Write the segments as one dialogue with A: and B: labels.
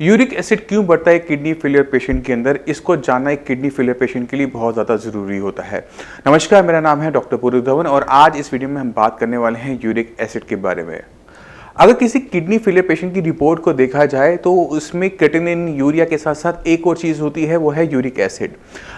A: Uric acid क्यों बढ़ता है किडनी फेलियर पेशेंट के अंदर, इसको जानना एक किडनी फेलियर पेशेंट के लिए बहुत ज़्यादा ज़रूरी होता है। नमस्कार, मेरा नाम है डॉक्टर पूर्व धवन और आज इस वीडियो में हम बात करने वाले हैं यूरिक एसिड के बारे में। अगर किसी किडनी फेलियर पेशेंट की रिपोर्ट को देखा जाए तो उसमें क्रेटिनिन, यूरिया के साथ साथ एक और चीज़ होती है, वो है यूरिक एसिड।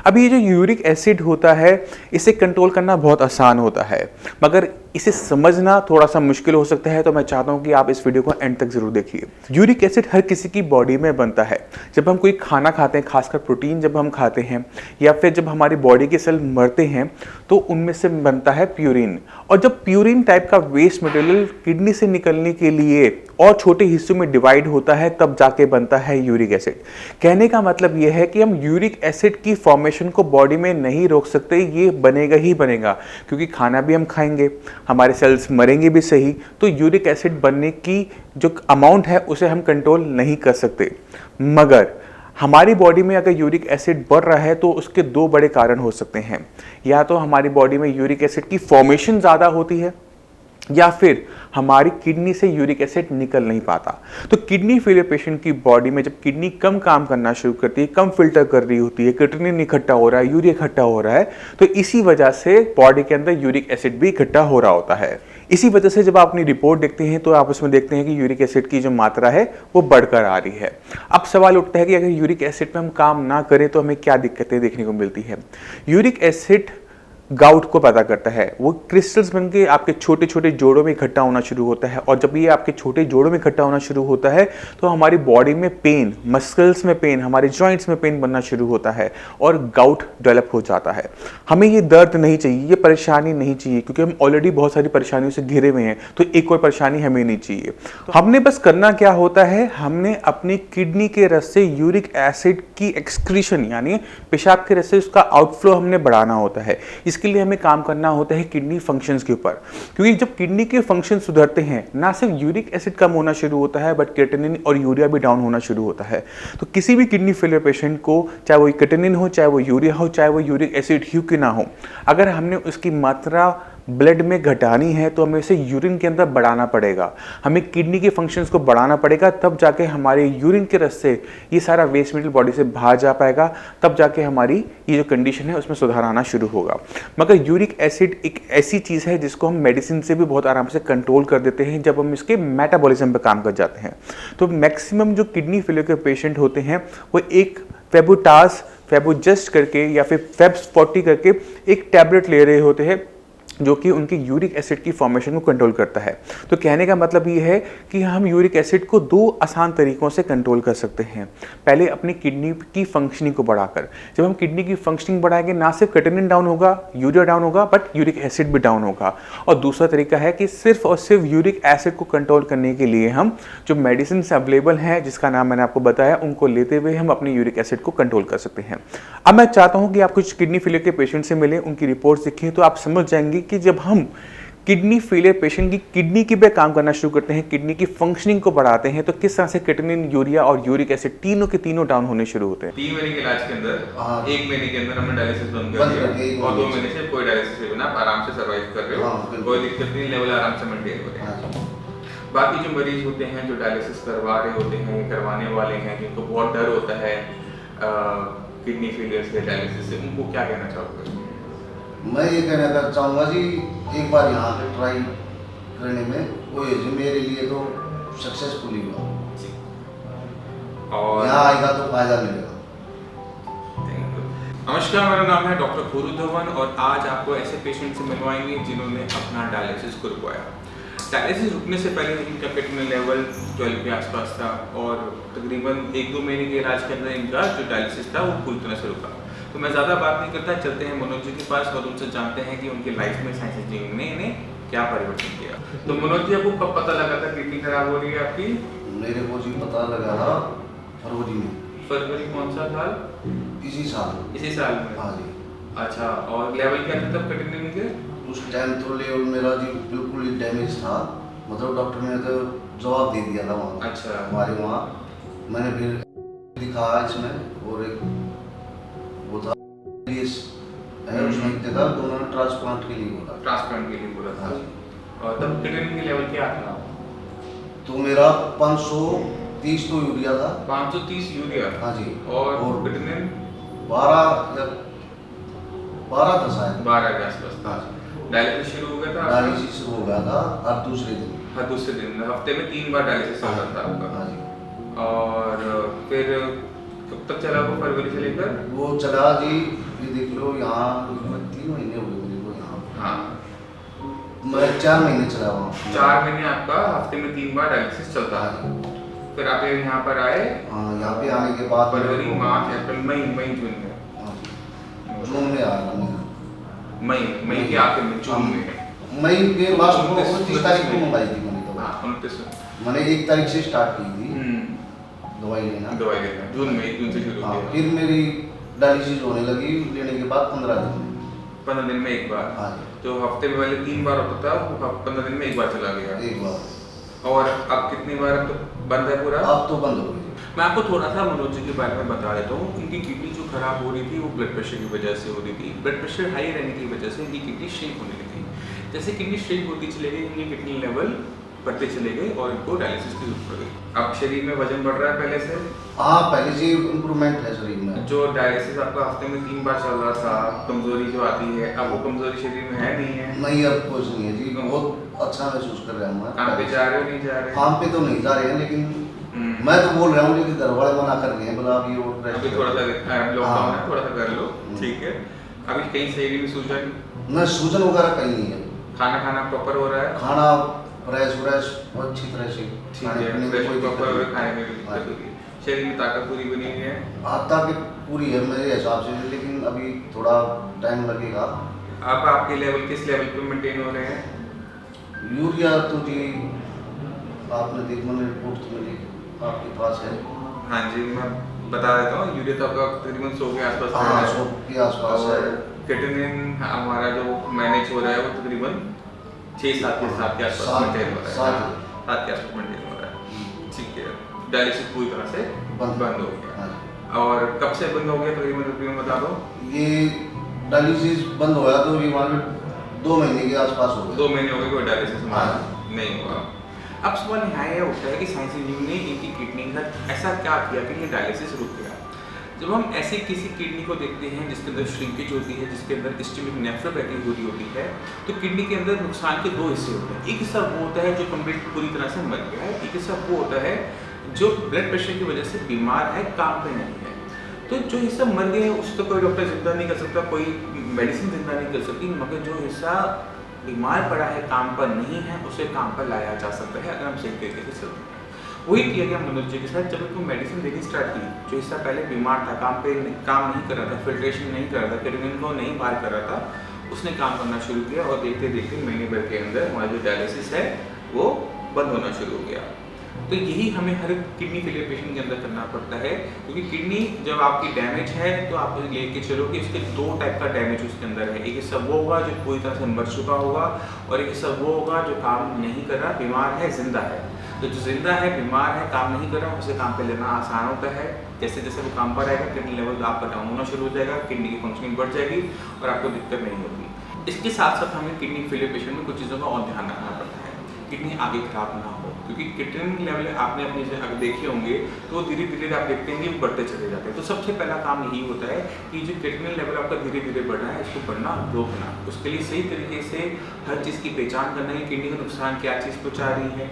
A: अब ये जो यूरिक एसिड होता है इसे कंट्रोल करना बहुत आसान होता है, मगर इसे समझना थोड़ा सा मुश्किल हो सकता है। तो मैं चाहता हूँ कि आप इस वीडियो को एंड तक जरूर देखिए। यूरिक एसिड हर किसी की बॉडी में बनता है। जब हम कोई खाना खाते हैं, खासकर प्रोटीन जब हम खाते हैं या फिर जब हमारी बॉडी के सेल मरते हैं तो उनमें से बनता है प्यूरिन। और जब प्यूरिन टाइप का वेस्ट मटेरियल किडनी से निकलने के लिए और छोटे हिस्सों में डिवाइड होता है तब जाके बनता है यूरिक एसिड। कहने का मतलब यह है कि हम यूरिक एसिड की फॉर्मेशन को बॉडी में नहीं रोक सकते, ये बनेगा ही बनेगा, क्योंकि खाना भी हम खाएंगे, हमारे सेल्स मरेंगे भी सही, तो यूरिक एसिड बनने की जो अमाउंट है उसे हम कंट्रोल नहीं कर सकते। मगर हमारी बॉडी में अगर यूरिक एसिड बढ़ रहा है तो उसके दो बड़े कारण हो सकते हैं। या तो हमारी बॉडी में यूरिक एसिड की फॉर्मेशन ज़्यादा होती है या फिर हमारी किडनी से यूरिक एसिड निकल नहीं पाता। तो किडनी फेलियर पेशेंट की बॉडी में जब किडनी कम काम करना शुरू करती है, कम फिल्टर कर रही होती है, क्रिएटिनिन इकट्ठा हो रहा है, यूरिया इकट्ठा हो रहा है, तो इसी वजह से बॉडी के अंदर यूरिक एसिड भी इकट्ठा हो रहा होता है। इसी वजह से जब आप अपनी रिपोर्ट देखते हैं तो आप उसमें देखते हैं कि यूरिक एसिड की जो मात्रा है वो बढ़कर आ रही है। अब सवाल उठता है कि अगर यूरिक एसिड पे हम काम ना करें तो हमें क्या दिक्कतें देखने को मिलती है। यूरिक एसिड गाउट को पैदा करता है। वो क्रिस्टल्स बनके आपके छोटे छोटे जोड़ों में इकट्ठा होना शुरू होता है, और जब ये आपके छोटे जोड़ों में इकट्ठा होना शुरू होता है तो हमारी बॉडी में पेन, मसल्स में पेन, हमारे जॉइंट्स में पेन बनना शुरू होता है और गाउट डेवलप हो जाता है। हमें ये दर्द नहीं चाहिए, ये परेशानी नहीं चाहिए, क्योंकि हम ऑलरेडी बहुत सारी परेशानियों से घिरे हुए हैं, तो एक और परेशानी हमें नहीं चाहिए। तो हमने बस करना क्या होता है, हमने अपनी किडनी के रस से यूरिक एसिड की एक्सक्रीशन यानी पेशाब के रस से उसका आउटफ्लो हमने बढ़ाना होता है। इसके लिए हमें काम करना होता है किडनी फंक्शंस के ऊपर, क्योंकि जब किडनी के फंक्शन सुधरते हैं ना सिर्फ यूरिक एसिड कम होना शुरू होता है बट क्रिएटिनिन और यूरिया भी डाउन होना शुरू होता है। तो किसी भी किडनी फेलियर पेशेंट को, चाहे वो क्रिएटिनिन हो, चाहे वो यूरिया हो, चाहे वो यूरिक एसिड ही क्यों ना हो, अगर हमने उसकी मात्रा ब्लड में घटानी है तो हमें इसे यूरिन के अंदर बढ़ाना पड़ेगा। हमें किडनी के फंक्शंस को बढ़ाना पड़ेगा, तब जाके हमारे यूरिन के रस से ये सारा वेस्ट मटेरियल बॉडी से बाहर जा पाएगा, तब जाके हमारी ये जो कंडीशन है उसमें सुधार आना शुरू होगा। मगर यूरिक एसिड एक ऐसी चीज़ है जिसको हम मेडिसिन से भी बहुत आराम से कंट्रोल कर देते हैं जब हम इसके मेटाबॉलिज्म पर काम कर जाते हैं। तो मैक्सिमम जो किडनी फेलियर के पेशेंट होते हैं वो एक फेबुटास, फेबुजस्ट करके या फिर फेब्स 40 करके एक टैबलेट ले रहे होते हैं जो कि उनकी यूरिक एसिड की फॉर्मेशन को कंट्रोल करता है। तो कहने का मतलब ये है कि हम यूरिक एसिड को दो आसान तरीकों से कंट्रोल कर सकते हैं। पहले अपनी किडनी की फंक्शनिंग को बढ़ाकर। जब हम किडनी की फंक्शनिंग बढ़ाएंगे, ना सिर्फ क्रिएटिनिन डाउन होगा, यूरिया डाउन होगा, बट यूरिक एसिड भी डाउन होगा। और दूसरा तरीका है कि सिर्फ और सिर्फ यूरिक एसिड को कंट्रोल करने के लिए हम जो मेडिसिन अवेलेबल हैं, जिसका नाम मैंने आपको बताया, उनको लेते हुए हम अपने यूरिक एसिड को कंट्रोल कर सकते हैं। अब मैं चाहता हूँ कि आप कुछ किडनी फेलियर के पेशेंट से मिलें, उनकी रिपोर्ट्स देखें, तो आप समझ जाएंगे कि जब हम किडनी फेलियर पेशेंट की किडनी की पे काम करना शुरू करते हैं, किडनी की फंक्शनिंग को बढ़ाते हैं, तो किस तरह से क्रिएटिनिन, यूरिया और यूरिक एसिड तीनों के तीनों डाउन होने शुरू होते हैं।
B: 3 महीने के इलाज के अंदर 1 महीने के अंदर हमने डायलिसिस बंद कर दिया और 2 महीने से कोई डायलिसिस के बिना आप आराम से सर्वाइव कर रहे हो, कोई दिक्कत नहीं, लेवल आराम से मेंटेन हो रहे हैं। बाकी जो मरीज होते हैं जो डायलिसिस करवा रहे होते हैं, करवाने वाले हैं, जिनको बहुत डर होता है किडनी फेलियर से, डायलिसिस से, उनको क्या कहना चाहोगे?
C: मैं ये कहना चाहूँगा जी, एक बार यहाँ पे ट्राई करने में वो ये जी मेरे लिए तो सक्सेसफुल ही हुआ, और यहाँ आएगा तो फायदा मिलेगा।
B: नमस्कार, मेरा नाम है डॉक्टर पूर्व धवन और आज आपको ऐसे पेशेंट से मिलवाएंगे जिन्होंने अपना डायलिसिस को रुकवाया। डायलिसिस रुकने से पहले इनका क्रिएटिनिन लेवल 12 के आसपास था और तकरीबन 1-2 महीने के इलाज के अंदर इनका जो डायलिसिस था वो पूरी तरह से रुका। तो मैं ज़्यादा बात नहीं करता, चलते हैं मनोज जी के पास और उनसे जानते हैं कि उनकी लाइफ में साइंस जी ने इन्हें क्या परिवर्तन किया। तो मनोज जी, आपको कब पता लगा था किडनी खराब हो रही है आपकी?
C: मेरे को जी पता लगा था फरवरी में।
B: फरवरी कौन सा साल?
C: इसी साल।
B: इसी साल में?
C: हाँ जी।
B: अच्छा, और लेवल क्या था तब क्रिएटिनिन के?
C: उस टाइम तो लेवल मेरा जी बिल्कुल ही डैमेज था, मतलब डॉक्टर ने तो जवाब दे दिया था वहाँ।
B: अच्छा।
C: हमारे वहाँ मैंने फिर दिखाया इसमें, और एक वो था उसमें कितने था, दोनों ने ट्रांसप्लांट के लिए बोला।
B: ट्रांसप्लांट के लिए बोला था।
C: हाँ जी।
B: और तब क्रिएटिनिन के लेवल क्या था?
C: तो मेरा 500 530 तो यूरिया था।
B: 530 यूरिया।
C: हाँ जी।
B: और क्रिएटिनिन
C: 12 था शायद।
B: 12 के आसपास था।
C: हाँ।
B: डायलिसिस शुरू हो गया था?
C: डायलिसिस शुरू हो गया था हर दूसरे दिन।
B: हर दूसरे दिन, हफ्ते में 3 बार डायलिसिस चल रहा था आपका?
C: हाँ जी।
B: और फिर कब तक चला वो, फरवरी से लेकर?
C: वो चला जी, ये देख लो यहाँ 3 महीने हो गए मुझे को यहाँ।
B: हाँ,
C: मैं 4 महीने चला वहाँ।
B: 4 महीने आपका हफ्ते में 3 बार डायलिसिस चलता है। फिर आप यहाँ पर आए?
C: हाँ, यहाँ पे आने के बाद
B: फरवरी, मार्च, अप्रैल, मई, जून में।
C: हाँ जी। जून में आया था मैं।
B: मई के आखिर में, जून में।
C: मई के लास्ट को 29 तारीख को मंगाई थी मैंने तो।
B: हाँ, 29।
C: मैंने 1 तारीख से स्टार्ट की थी दवाई लेना।
B: जून से शुरू
C: हाँ,
B: किया।
C: फिर मेरी डायलिसिस होने लगी, लेने के बाद 15 दिन में।
B: 15 दिन में एक बार?
C: हाँ।
B: तो हफ्ते में पहले 3 बार होता था, वो 15 दिन में एक बार चला गया।
C: एक बार।
B: और अब कितनी बार? अब तो बंद है पूरा?
C: अब तो बंद हो गई।
B: मैं आपको थोड़ा सा मनोज जी के बारे में बता देता हूँ। इनकी किडनी जो खराब हो रही थी वो ब्लड प्रेशर की वजह से हो रही थी। ब्लड प्रेशर हाई रहने की वजह से इनकी किडनी श्रिंक होने लगी। जैसे किडनी श्रिंक होती चली गई, इनकी किडनी लेवल बढ़ते चले गए और इनको डायलिसिस की जरूरत पड़ गई। अब शरीर में वजन बढ़ रहा है पहले से?
C: हाँ, पहले से इम्प्रूवमेंट है शरीर में।
B: जो डायलिसिस आपका हफ्ते में 3 बार चल रहा था, कमजोरी जो आती है, अब वो कमजोरी शरीर में है नहीं है?
C: नहीं, अब कुछ नहीं है जी, बहुत अच्छा महसूस कर रहा हूँ मैं।
B: काम पे जा रहे हो, नहीं जा रहे?
C: काम पे तो नहीं जा रहे हैं, लेकिन मैं तो बोल रहा हूँ, लेकिन घर वाले मना कर रहे हैं, बोला अभी वो
B: अभी थोड़ा सा लॉकडाउन है, थोड़ा सा कर लो, ठीक है। अभी कहीं शरीर में सूजन?
C: न सूजन वगैरह कहीं नहीं है।
B: खाना प्रॉपर हो रहा है?
C: खाना फ्रेश अच्छी तरह से,
B: ठीक है, फ्रेश प्रॉपर हो रहा है, खाने में भी दिक्कत होती है। शरीर में ताकत पूरी बनी हुई है?
C: ताकत पूरी है मेरे हिसाब से, लेकिन अभी थोड़ा टाइम लगेगा।
B: अब आपके लेवल किस लेवल पे मेंटेन हो रहे हैं?
C: यूरिया तो जी आपने देख, मैंने रिपोर्ट तो मिली आपके पास है।
B: हाँ जी, मैं बता देता हूँ। यूरिया तो आपका तकरीबन 100 के आसपास है।
C: हाँ, 100 के आसपास है।
B: क्रिएटिनिन हमारा जो मैनेज हो रहा है वो तकरीबन 6-7 के आसपास मेंटेन हो रहा है। 7 के आसपास मेंटेन हो रहा है, ठीक है। डायलिसिस पूरी तरह से बंद हो गया। और कब से बंद हो गया तकरीबन बता दो?
C: ये डायलिसिस बंद हो गया तो ये मान 2 महीने के आसपास हो गया।
B: 2 महीने हो गए कोई डायलिसिस हमारा नहीं हुआ। अब सवाल यहाँ यह उठता है कि साइंस इंजीनियर ने इनकी किडनी का ऐसा क्या किया कि ये डायलिसिस रुक गया। जब हम ऐसे किसी किडनी को देखते हैं जिसके अंदर श्रिंकेज होती है, जिसके अंदर इस्केमिक नेफ्रोपैथी हो रही होती है, तो किडनी के अंदर नुकसान के 2 हिस्से होते हैं। एक हिस्सा वो होता है जो कंप्लीट पूरी तरह से मर गया है, एक हिस्सा वो होता है जो ब्लड प्रेशर की वजह से बीमार है, काम पे नहीं है। तो जो हिस्सा मर गया है उसको कोई डॉक्टर जिंदा नहीं कर सकता, कोई मेडिसिन जिंदा नहीं कर सकती, मगर जो हिस्सा बीमार पड़ा है, काम पर नहीं है, उसे काम पर लाया जा सकता है अगर हम सही तरीके से चलते हैं। वही किया गया मनोज जी के साथ। जब उनको मेडिसिन देनी स्टार्ट की, जो हिस्सा पहले बीमार था, काम नहीं कर रहा था, फिल्ट्रेशन नहीं कर रहा था, क्रिएटिनिन को नहीं बाहर कर रहा था, उसने काम करना शुरू किया और देखते देखते महीने भर के अंदर हमारा जो डायलिसिस है वो बंद होना शुरू हो गया। तो यही हमें हर किडनी फेलियर पेशेंट के अंदर करना पड़ता है, क्योंकि किडनी जब आपकी डैमेज है तो आप लेके चलो कि उसके 2 टाइप का डैमेज उसके अंदर है। एक हिस्सा वो होगा जो पूरी तरह से मर चुका होगा, और एक हिस्सा वो होगा जो काम नहीं कर रहा, बीमार है, जिंदा है। तो जो जिंदा है, बीमार है, काम नहीं कर रहा, उसे काम पे लेना आसान होता है। जैसे जैसे वो काम पर आएगा, किडनी लेवल आपका डाउन होना शुरू हो जाएगा, किडनी की फंक्शनिंग बढ़ जाएगी और आपको दिक्कत नहीं होगी। इसके साथ साथ हमें किडनी फेलियर पेशेंट में कुछ चीज़ों का और ध्यान रखना पड़ता है, किडनी आगे खराब ना हो, क्योंकि क्रिएटिनिन लेवल आपने अपनी से अगर देखे होंगे तो धीरे धीरे आप देखते हैं कि बढ़ते चले जाते हैं। तो सबसे पहला काम यही होता है कि जो क्रिएटिनिन लेवल आपका धीरे धीरे बढ़ रहा है, इसको बढ़ना रोकना। उसके लिए सही तरीके से हर चीज़ की पहचान करना है, किडनी का नुकसान क्या चीज़ पहुँचा रही है,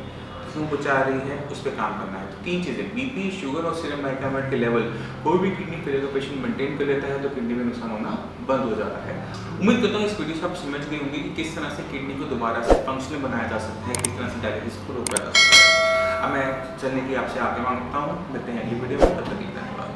B: क्यों पहुँचा रही है, उस पर काम करना है। तो 3 चीज़ें, बीपी, शुगर और सीरम बाइकार्बोनेट के लेवल कोई भी किडनी फेलियर का पेशेंट मेंटेन कर लेता है तो किडनी में नुकसान होना बंद हो जाता है। उम्मीद करता हूँ इस वीडियो से आप समझ गए होंगे कि किस तरह से किडनी को दोबारा से फंक्शनल बनाया जा सकता है, किस तरह से डायलिसिस को रोका जा सकता है। अब मैं चलने की आपसे आगे मांगता हूँ, मिलते हैं अगली वीडियो में, तब तक के लिए धन्यवाद।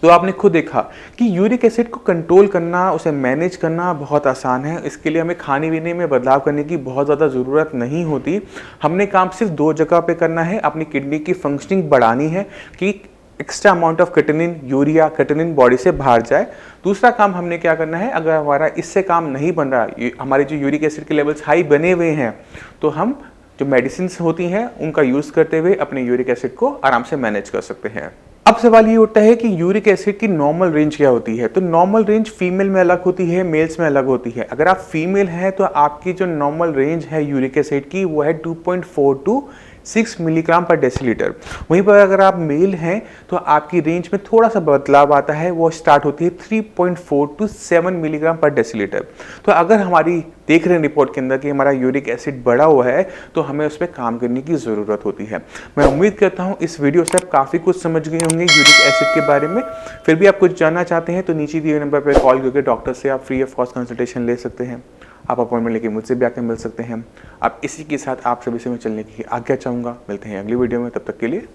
A: तो आपने खुद देखा कि यूरिक एसिड को कंट्रोल करना, उसे मैनेज करना बहुत आसान है। इसके लिए हमें खाने पीने में बदलाव करने की बहुत ज़्यादा ज़रूरत नहीं होती। हमने काम सिर्फ 2 जगह पे करना है, अपनी किडनी की फंक्शनिंग बढ़ानी है कि extra amount of creatinine, urea, creatinine body से बाहर जाए। दूसरा काम हमने क्या करना है, अगर हमारा इससे काम नहीं बन रहा, हमारे जो यूरिक एसिड के लेवल्स हाई बने हुए हैं, तो हम जो मेडिसिन होती हैं उनका यूज़ करते हुए अपने यूरिक एसिड को आराम से मैनेज कर सकते हैं। अब सवाल ये उठता है कि यूरिक एसिड की नॉर्मल रेंज क्या होती है। तो नॉर्मल रेंज फीमेल में अलग होती है, मेल्स में अलग होती है। अगर आप फीमेल हैं तो आपकी जो नॉर्मल रेंज है यूरिक एसिड की वो है 2.4 to 6 मिलीग्राम पर डेसीलीटर। वहीं पर अगर आप मेल हैं तो आपकी रेंज में थोड़ा सा बदलाव आता है, वो स्टार्ट होती है 3.4 to 7 मिलीग्राम पर डेसीलीटर। तो अगर हमारी देख रहे हैं रिपोर्ट के अंदर कि हमारा यूरिक एसिड बढ़ा हुआ है तो हमें उस पर काम करने की ज़रूरत होती है। मैं उम्मीद करता हूँ इस वीडियो से आप काफ़ी कुछ समझ गए होंगे यूरिक एसिड के बारे में। फिर भी आप कुछ जानना चाहते हैं तो नीचे दिए नंबर पर कॉल करके डॉक्टर से आप फ्री ऑफ कॉस्ट कंसल्टेशन ले सकते हैं। आप अपॉइंटमेंट लेके मुझसे भी आकर मिल सकते हैं। अब इसी के साथ आप सभी से मैं चलने की आज्ञा चाहूँगा। मिलते हैं अगली वीडियो में, तब तक के लिए